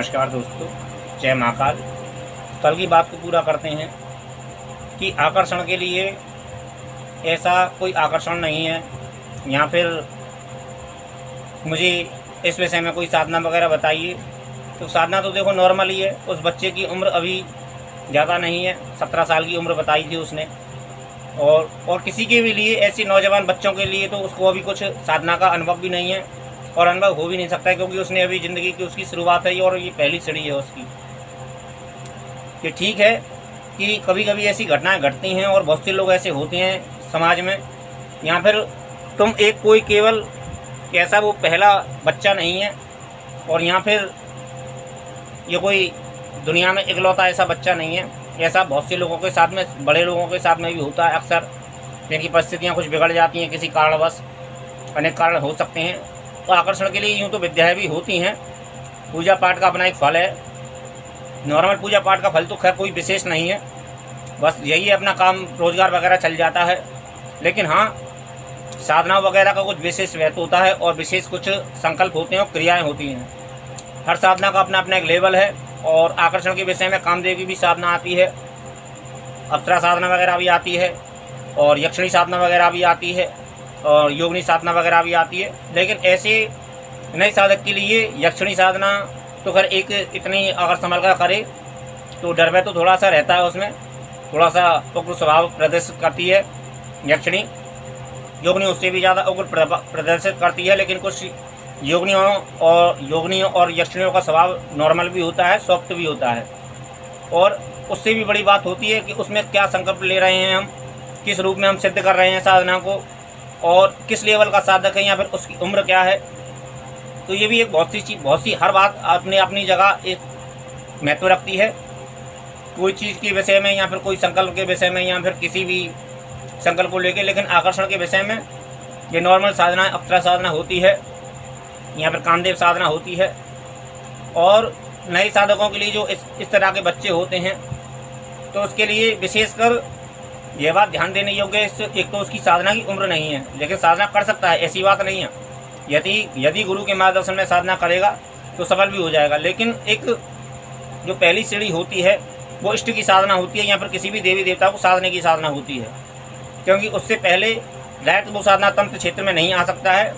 नमस्कार दोस्तों, जय महाकाल। कल की बात को पूरा करते हैं कि आकर्षण के लिए ऐसा कोई आकर्षण नहीं है, या फिर मुझे इस विषय में कोई साधना वगैरह बताइए। तो साधना तो देखो नॉर्मल ही है। उस बच्चे की उम्र अभी ज़्यादा नहीं है, 17 साल की उम्र बताई थी उसने। और किसी के भी लिए, ऐसे नौजवान बच्चों के लिए तो उसको अभी कुछ साधना का अनुभव भी नहीं है और अनुभव हो भी नहीं सकता है, क्योंकि उसने अभी ज़िंदगी की उसकी शुरुआत है और ये पहली सीढ़ी है उसकी। ये ठीक है कि कभी कभी ऐसी घटनाएं घटती हैं और बहुत से लोग ऐसे होते हैं समाज में, या फिर तुम एक कोई केवल कैसा वो पहला बच्चा नहीं है, और यहाँ फिर ये कोई दुनिया में इकलौता ऐसा बच्चा नहीं है। ऐसा बहुत से लोगों के साथ में, बड़े लोगों के साथ में भी होता है अक्सर। जिनकी परिस्थितियाँ कुछ बिगड़ जाती हैं किसी कारणवश, अनेक कारण हो सकते हैं। तो आकर्षण के लिए यूँ तो विद्याएँ भी होती हैं। पूजा पाठ का अपना एक फल है। नॉर्मल पूजा पाठ का फल तो खैर कोई विशेष नहीं है, बस यही है अपना काम रोजगार वगैरह चल जाता है। लेकिन हाँ, साधना वगैरह का कुछ विशेष महत्व होता है और विशेष कुछ संकल्प होते हैं और क्रियाएँ होती हैं। हर साधना का अपना अपना एक लेवल है। और आकर्षण के विषय में कामदेव की भी साधना आती है, अप्सरा साधना वगैरह भी आती है, और यक्षिणी साधना वगैरह भी आती है, और योगिनी साधना वगैरह भी आती है। लेकिन ऐसे नए साधक के लिए यक्षिणी साधना तो खैर एक इतनी अगर संभल कर करे तो डर भय तो थोड़ा सा रहता है, उसमें थोड़ा सा उग्र स्वभाव प्रदर्शित करती है यक्षिणी। योगिनी उससे भी ज़्यादा उग्र प्रदर्शित करती है, लेकिन कुछ योगिनियों और यक्षिणियों का स्वभाव नॉर्मल भी होता है, सॉफ्ट भी होता है। और उससे भी बड़ी बात होती है कि उसमें क्या संकल्प ले रहे हैं हम, किस रूप में हम सिद्ध कर रहे हैं साधना को, और किस लेवल का साधक है, या फिर उसकी उम्र क्या है। तो ये भी एक बहुत सी हर बात अपने अपनी जगह एक महत्व रखती है। कोई चीज़ के विषय में, या फिर कोई संकल्प के विषय में, या फिर किसी भी संकल्प को लेकर। लेकिन आकर्षण के विषय में ये नॉर्मल साधना, अप्सरा साधना होती है, यहाँ पर कामदेव साधना होती है। और नए साधकों के लिए जो इस तरह के बच्चे होते हैं, तो उसके लिए विशेषकर यह बात ध्यान देने योग्य है। एक तो उसकी साधना की उम्र नहीं है, लेकिन साधना कर सकता है, ऐसी बात नहीं है। यदि गुरु के मार्गदर्शन में साधना करेगा तो सफल भी हो जाएगा। लेकिन एक जो पहली सीढ़ी होती है वो इष्ट की साधना होती है, या फिर किसी भी देवी देवता को साधने की साधना होती है, क्योंकि उससे पहले डायरेक्ट वो साधना तंत्र क्षेत्र में नहीं आ सकता है।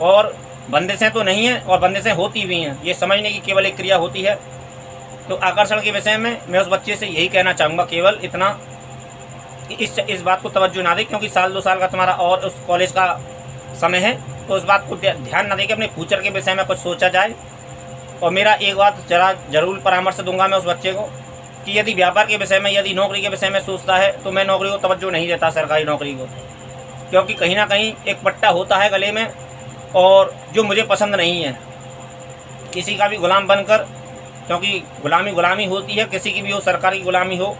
और बंदिशें तो नहीं है, और बंदिशें होती भी हैं, ये समझने की केवल एक क्रिया होती है। तो आकर्षण के विषय में मैं उस बच्चे से यही कहना चाहूँगा, केवल इतना कि इस बात को तवज्जो ना दे, क्योंकि साल 2 साल का तुम्हारा और उस कॉलेज का समय है, तो उस बात को ध्यान ना दे कि अपने फ्यूचर के विषय में कुछ सोचा जाए। और मेरा एक बात जरूर परामर्श दूंगा मैं उस बच्चे को, कि यदि व्यापार के विषय में, यदि नौकरी के विषय में सोचता है, तो मैं नौकरी को तवज्जो नहीं देता, सरकारी नौकरी को, क्योंकि कहीं ना कहीं एक पट्टा होता है गले में, और जो मुझे पसंद नहीं है किसी का भी गुलाम बनकर। क्योंकि गुलामी होती है, किसी की भी हो, सरकारी गुलामी हो,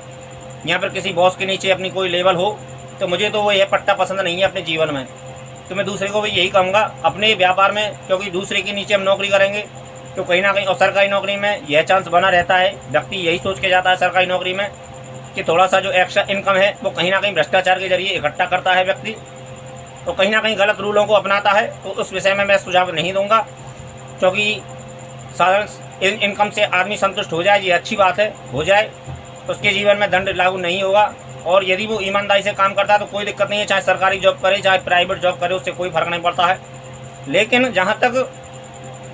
या फिर किसी बॉस के नीचे अपनी कोई लेवल हो, तो मुझे तो वो यह पट्टा पसंद नहीं है अपने जीवन में। तो मैं दूसरे को भी यही कहूँगा अपने व्यापार में, क्योंकि दूसरे के नीचे हम नौकरी करेंगे तो कहीं ना कहीं, और सरकारी नौकरी में यह चांस बना रहता है, व्यक्ति यही सोच के जाता है सरकारी नौकरी में कि थोड़ा सा जो एक्स्ट्रा इनकम है वो कहीं ना कहीं भ्रष्टाचार के जरिए इकट्ठा करता है व्यक्ति, तो कहीं ना कहीं गलत रूलों को अपनाता है। तो उस विषय में मैं सुझाव नहीं दूंगा, क्योंकि साधारण इनकम से आदमी संतुष्ट हो जाए, ये अच्छी बात है, हो जाए, उसके जीवन में दंड लागू नहीं होगा। और यदि वो ईमानदारी से काम करता है तो कोई दिक्कत नहीं है, चाहे सरकारी जॉब करे चाहे प्राइवेट जॉब करे, उससे कोई फर्क नहीं पड़ता है। लेकिन जहाँ तक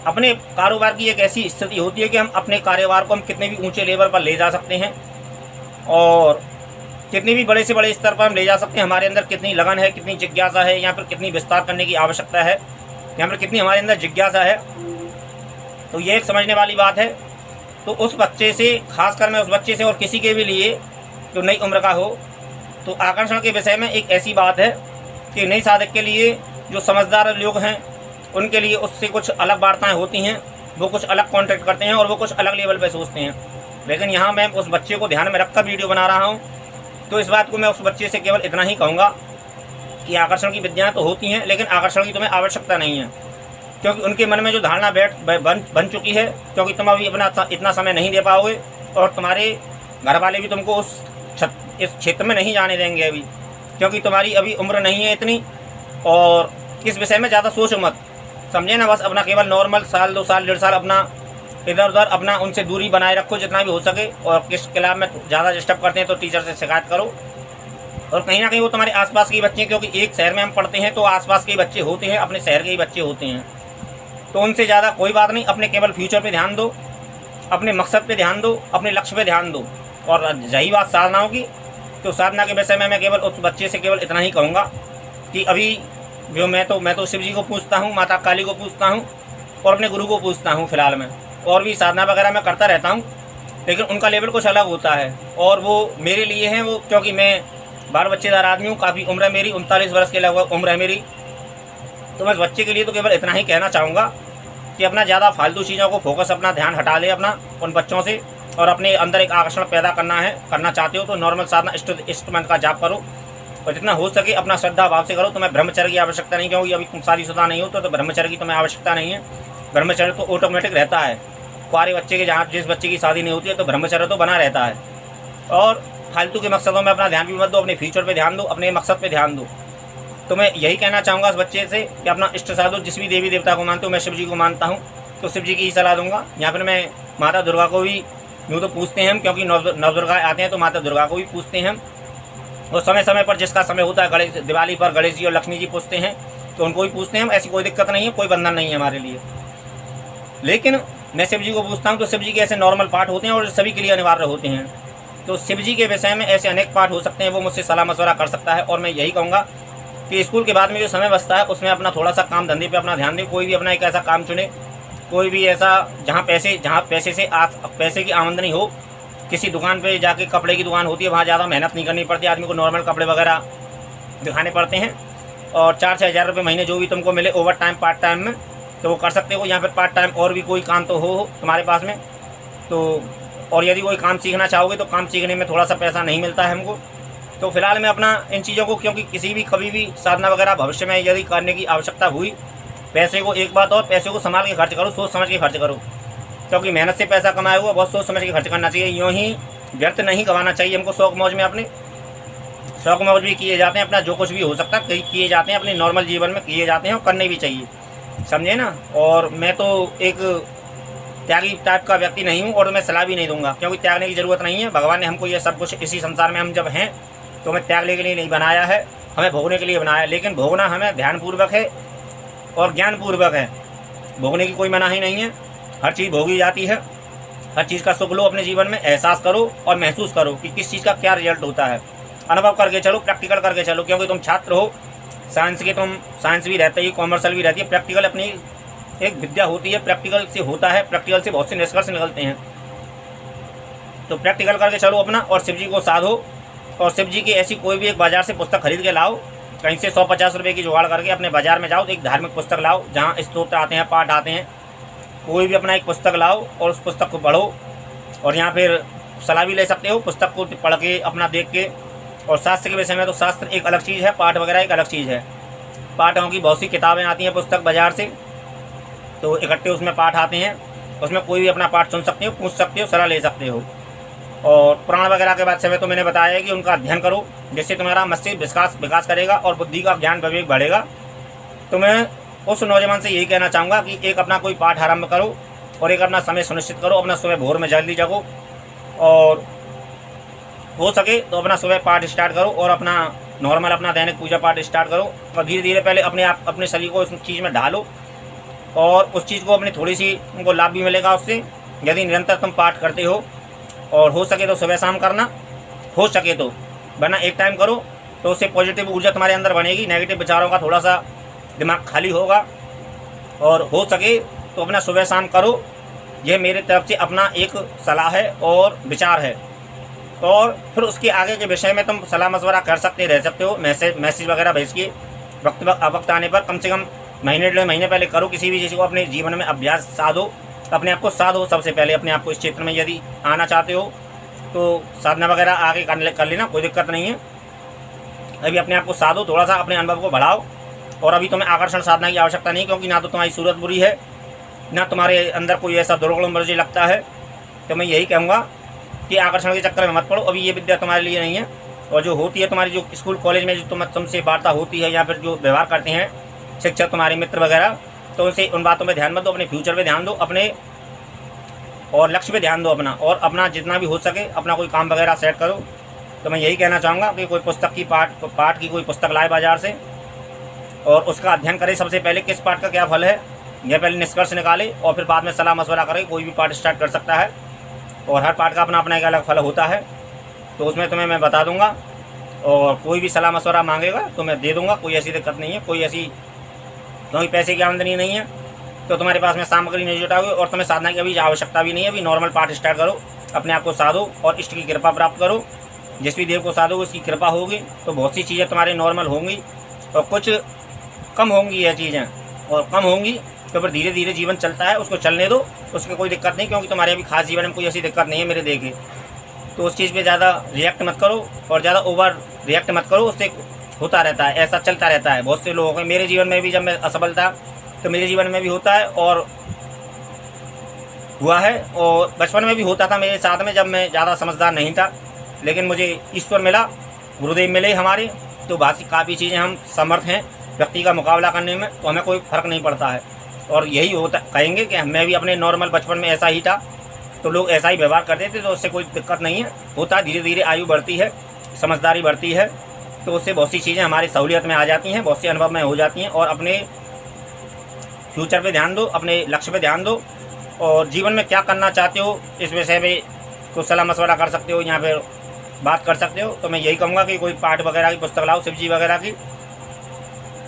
अपने कारोबार की एक ऐसी स्थिति होती है कि हम अपने कारोबार को हम कितने भी ऊंचे लेवल पर ले जा सकते हैं, और कितनी भी बड़े से बड़े स्तर पर हम ले जा सकते हैं। हमारे अंदर कितनी लगन है, कितनी जिज्ञासा है, या फिर कितनी विस्तार करने की आवश्यकता है, या फिर कितनी हमारे अंदर जिज्ञासा है, तो ये एक समझने वाली बात है। तो उस बच्चे से, खासकर मैं उस बच्चे से, और किसी के भी लिए जो नई उम्र का हो, तो आकर्षण के विषय में एक ऐसी बात है कि नई साधक के लिए जो समझदार लोग हैं उनके लिए उससे कुछ अलग वार्ताएँ होती हैं, वो कुछ अलग कॉन्टेक्ट करते हैं और वो कुछ अलग लेवल पर सोचते हैं। लेकिन यहाँ मैं उस बच्चे को ध्यान में रखकर वीडियो बना रहा हूँ, तो इस बात को मैं उस बच्चे से केवल इतना ही कहूँगा कि आकर्षण की विद्याएँ तो होती हैं, लेकिन आकर्षण की तुम्हें आवश्यकता नहीं है, क्योंकि उनके मन में जो धारणा बन चुकी है, क्योंकि तुम अभी अपना इतना समय नहीं दे पाओगे, और तुम्हारे घर वाले भी तुमको इस क्षेत्र में नहीं जाने देंगे अभी, क्योंकि तुम्हारी अभी उम्र नहीं है इतनी। और इस विषय में ज़्यादा सोचो मत, समझे ना, बस अपना केवल नॉर्मल साल 2 साल 1.5 साल अपना इधर उधर अपना उनसे दूरी बनाए रखो जितना भी हो सके, और किस क्लास में ज़्यादा डिस्टर्ब करते हैं तो टीचर से शिकायत करो। और कहीं ना कहीं वो तुम्हारे आसपास के ही बच्चे हैं, क्योंकि एक शहर में हम पढ़ते हैं तो आसपास के ही बच्चे होते हैं, अपने शहर के ही बच्चे होते हैं, तो उनसे ज़्यादा कोई बात नहीं। अपने केवल फ्यूचर पे ध्यान दो, अपने मकसद पे ध्यान दो, अपने लक्ष्य पे ध्यान दो। और रही बात साधनाओं की, तो साधना के विषय में मैं केवल उस बच्चे से केवल इतना ही कहूँगा कि अभी जो मैं तो शिव जी को पूछता हूँ, माता काली को पूछता हूँ और अपने गुरु को पूछता हूँ फिलहाल में। और भी साधना वगैरह मैं करता रहता हूँ, लेकिन उनका लेवल कुछ अलग होता है और वो मेरे लिए हैं वो, क्योंकि मैं बाल बच्चेदार आदमी हूँ, काफ़ी उम्र है मेरी, 39 वर्ष के लगभग उम्र है मेरी। तो मैं बच्चे के लिए तो केवल इतना ही कहना चाहूँगा कि अपना ज़्यादा फालतू चीज़ों को फोकस, अपना ध्यान हटा ले अपना उन बच्चों से, और अपने अंदर एक आकर्षण पैदा करना चाहते हो तो नॉर्मल साधना इंस्ट्रूमेंट का जाप करो, और जितना हो सके अपना श्रद्धा भाव से करो। तुम्हें ब्रह्मचर्य की आवश्यकता नहीं, क्योंकि अभी तुम शादीशुदा नहीं हो तो ब्रह्मचर्य की तुम्हें आवश्यकता नहीं है। ब्रह्मचर्य तो ऑटोमेटिक रहता है, कुंवारे बच्चे के जहाँ जिस बच्चे की शादी नहीं होती है तो ब्रह्मचर्य तो बना रहता है। और फालतू के मकसदों में अपना ध्यान भी मत दो, अपने फ्यूचर पे ध्यान दो, अपने मकसद पे ध्यान दो। तो मैं यही कहना चाहूँगा इस बच्चे से कि अपना इष्ट साधो। जिस भी देवी देवता को मानते हो, मैं शिव जी को मानता हूँ तो शिव जी की ही सलाह दूंगा। यहाँ पर मैं माता दुर्गा को भी यूँ तो पूछते हैं हम, क्योंकि नवदुर्गा आते हैं तो माता दुर्गा को भी पूछते हैं हम, और समय समय पर जिसका समय होता है, गणेश दिवाली पर गणेश जी और लक्ष्मी जी पूछते हैं तो उनको भी पूछते हैं हम। ऐसी कोई दिक्कत नहीं है, कोई बंधन नहीं है हमारे लिए। लेकिन मैं शिव जी को पूछता हूँ तो शिव जी के ऐसे नॉर्मल पाठ होते हैं और सभी के लिए अनिवार्य होते हैं। तो शिव जी के विषय में ऐसे अनेक पाठ हो सकते हैं, वो मुझसे सलाह मशवरा कर सकता है। और मैं यही कहूँगा कि स्कूल के बाद में जो समय बचता है उसमें अपना थोड़ा सा काम धंधे पे अपना ध्यान दें। कोई भी अपना एक ऐसा काम चुने, कोई भी ऐसा जहाँ पैसे की आमदनी हो। किसी दुकान पे जाके, कपड़े की दुकान होती है, वहाँ ज़्यादा मेहनत नहीं करनी पड़ती, आदमी को नॉर्मल कपड़े वगैरह दिखाने पड़ते हैं, और 4-6 हज़ार रुपये महीने जो भी तुमको मिले ओवर टाइम पार्ट टाइम में तो वो कर सकते हो। यहाँ पर पार्ट टाइम और भी कोई काम तो हो तुम्हारे पास में तो, और यदि कोई काम सीखना चाहोगे तो काम सीखने में थोड़ा सा पैसा नहीं मिलता है हमको। तो फिलहाल मैं अपना इन चीज़ों को, क्योंकि किसी भी कभी भी साधना वगैरह भविष्य में यदि करने की आवश्यकता हुई, पैसे को, एक बात और, पैसे को संभाल के खर्च करो, सोच समझ के खर्च करो, क्योंकि मेहनत से पैसा कमाया हुआ बहुत सोच समझ के खर्च करना चाहिए। यूँ ही व्यर्थ नहीं गंवाना चाहिए हमको शौक मौज में। अपने शौक मौज भी किए जाते हैं, अपना जो कुछ भी हो सकता है किए जाते हैं, अपने नॉर्मल जीवन में किए जाते हैं और करने भी चाहिए, समझे ना। और मैं तो एक त्यागी टाइप का व्यक्ति नहीं हूँ और मैं सलाह भी नहीं दूंगा, क्योंकि त्यागने की ज़रूरत नहीं है। भगवान ने हमको ये सब कुछ इसी संसार में हम जब हैं तो हमें त्यागने के लिए नहीं बनाया है, हमें भोगने के लिए बनाया है। लेकिन भोगना हमें ध्यानपूर्वक है और ज्ञानपूर्वक है, भोगने की कोई मनाही नहीं है। हर चीज़ भोगी जाती है, हर चीज़ का सुख लो अपने जीवन में, एहसास करो और महसूस करो कि किस चीज़ का क्या रिजल्ट होता है। अनुभव करके चलो, प्रैक्टिकल करके चलो, क्योंकि तुम छात्र हो साइंस के, तुम साइंस भी रहता है, कॉमर्शियल भी रहती है। प्रैक्टिकल अपनी एक विद्या होती है, प्रैक्टिकल से होता है, प्रैक्टिकल से बहुत से निष्कर्ष निकलते हैं। तो प्रैक्टिकल करके चलो अपना, और शिव जी को साधो। और शिव जी की ऐसी कोई भी एक बाज़ार से पुस्तक खरीद के लाओ, कहीं से 100-50 रुपये की जुगाड़ करके अपने बाज़ार में जाओ, एक धार्मिक पुस्तक लाओ जहाँ स्तोत्र आते हैं, पाठ आते हैं, कोई भी अपना एक पुस्तक लाओ और उस पुस्तक को पढ़ो। और यहाँ फिर सलाह भी ले सकते हो, पुस्तक को पढ़ के अपना देख के। और शास्त्र के विषय में तो शास्त्र एक अलग चीज़ है, पाठ वगैरह एक अलग चीज़ है। पाठों की बहुत सी किताबें आती हैं पुस्तक बाज़ार से, तो इकट्ठे उसमें पाठ आते हैं, उसमें कोई भी अपना पाठ सुन सकते हो, पूछ सकते हो, सलाह ले सकते हो। और पुराण वगैरह के बाद में तो मैंने बताया है कि उनका अध्ययन करो, जिससे तुम्हारा मस्तिष्क विकास करेगा और बुद्धि का ज्ञान विवेक बढ़ेगा। तो मैं उस नौजवान से यही कहना चाहूँगा कि एक अपना कोई पाठ आरंभ करो और एक अपना समय सुनिश्चित करो। अपना सुबह भोर में जल्दी जगो और हो सके तो अपना सुबह पाठ स्टार्ट करो और अपना नॉर्मल अपना दैनिक पूजा पाठ स्टार्ट करो। और धीरे धीरे पहले अपने शरीर को उस चीज़ में ढालो और उस चीज़ को अपनी थोड़ी सी उनको लाभ भी मिलेगा उससे, यदि निरंतर तुम पाठ करते हो। और हो सके तो सुबह शाम करना, हो सके तो, वरना एक टाइम करो तो उससे पॉजिटिव ऊर्जा तुम्हारे अंदर बनेगी, नेगेटिव विचारों का थोड़ा सा दिमाग खाली होगा। और हो सके तो अपना सुबह शाम करो, यह मेरे तरफ से अपना एक सलाह है और विचार है। और फिर उसके आगे के विषय में तुम सलाह मशवरा कर सकते रह सकते हो, मैसेज वगैरह भेज के वक्त आने पर, कम से कम महीने 1.5 महीने पहले करो किसी भी चीज़ को अपने जीवन में अभ्यास साधो, अपने आप को साधो। सबसे पहले अपने आप को इस क्षेत्र में यदि आना चाहते हो तो साधना वगैरह आगे कर लेना, कोई दिक्कत नहीं है। अभी अपने आप को साधो, थोड़ा सा अपने अनुभव को बढ़ाओ। और अभी तुम्हें आकर्षण साधना की आवश्यकता नहीं, क्योंकि ना तो तुम्हारी सूरत बुरी है, ना तुम्हारे अंदर कोई ऐसा दुर्गुण मुझे लगता है। तो मैं यही कहूँगा कि आकर्षण के चक्कर में मत पड़ो, अभी ये विद्या तुम्हारे लिए नहीं है। और जो होती है तुम्हारी, जो स्कूल कॉलेज में जो तुमसे वार्ता होती है या फिर जो व्यवहार करते हैं शिक्षक, तुम्हारे मित्र वगैरह, तो उनसे उन बातों में ध्यान मत दो, अपने फ्यूचर पे ध्यान दो, अपने और लक्ष्य पे ध्यान दो अपना, और अपना जितना भी हो सके अपना कोई काम वगैरह सेट करो। तो मैं यही कहना चाहूँगा कि कोई पुस्तक की पाठ की कोई पुस्तक लाए बाज़ार से और उसका अध्ययन करें। सबसे पहले किस पाठ का क्या फल है यह पहले निष्कर्ष निकाले, और फिर बाद में सलाह मशवरा करें। कोई भी पाठ स्टार्ट कर सकता है और हर पाठ का अपना अपना एक अलग फल होता है, तो उसमें तुम्हें मैं बता दूंगा। और कोई भी सलाह मशवरा मांगेगा तो मैं दे दूंगा, कोई ऐसी दिक्कत नहीं है। कोई पैसे की आमदनी नहीं है तो तुम्हारे पास में सामग्री नहीं जुटा हुई और तुम्हें साधना की अभी आवश्यकता भी नहीं है। अभी नॉर्मल पाठ स्टार्ट करो, अपने आप को साधो और इष्ट की कृपा प्राप्त करो। जिस भी देव को साधो उसकी कृपा होगी तो बहुत सी चीज़ें तुम्हारी नॉर्मल होंगी, और कुछ कम होंगी ये चीज़ें, और कम होंगी तो फिर धीरे धीरे जीवन चलता है, उसको चलने दो, उसकी कोई दिक्कत नहीं। क्योंकि तुम्हारे अभी खास जीवन में कोई ऐसी दिक्कत नहीं है मेरे देखे, तो उस चीज़ पे ज़्यादा रिएक्ट मत करो और ज़्यादा ओवर रिएक्ट मत करो। उससे होता रहता है, ऐसा चलता रहता है बहुत से लोगों के। मेरे जीवन में भी जब मैं असफल था तो मेरे जीवन में भी होता है और हुआ है, और बचपन में भी होता था मेरे साथ में जब मैं ज़्यादा समझदार नहीं था। लेकिन मुझे ईश्वर मिला, गुरुदेव मिले हमारे, तो बाकी काफ़ी चीज़ें हम समर्थ हैं व्यक्ति का मुकाबला करने में, तो हमें कोई फ़र्क नहीं पड़ता है। और यही होता कहेंगे कि मैं भी अपने नॉर्मल बचपन में ऐसा ही था, तो लोग ऐसा ही व्यवहार करते थे, तो उससे कोई दिक्कत नहीं है। होता है, धीरे धीरे आयु बढ़ती है, समझदारी बढ़ती है, तो उससे बहुत सी चीज़ें हमारी सहूलियत में आ जाती हैं, बहुत से अनुभव में हो जाती हैं। और अपने फ्यूचर पे ध्यान दो, अपने लक्ष्य पे ध्यान दो, और जीवन में क्या करना चाहते हो इस विषय में कुछ सलाह मशवरा कर सकते हो, यहाँ पर बात कर सकते हो। तो मैं यही कहूँगा कि कोई पाठ वगैरह की पुस्तक लाओ, शिव जी वगैरह की,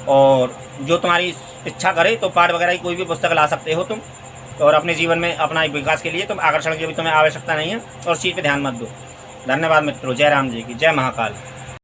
और जो तुम्हारी इच्छा करे तो पाठ वगैरह की कोई भी पुस्तक ला सकते हो तुम। और अपने जीवन में अपना विकास के लिए तुम आकर्षण की भी तुम्हें आवश्यकता नहीं है, और उस चीज़ पे ध्यान मत दो। धन्यवाद मित्रों, जय राम जी की जय महाकाल।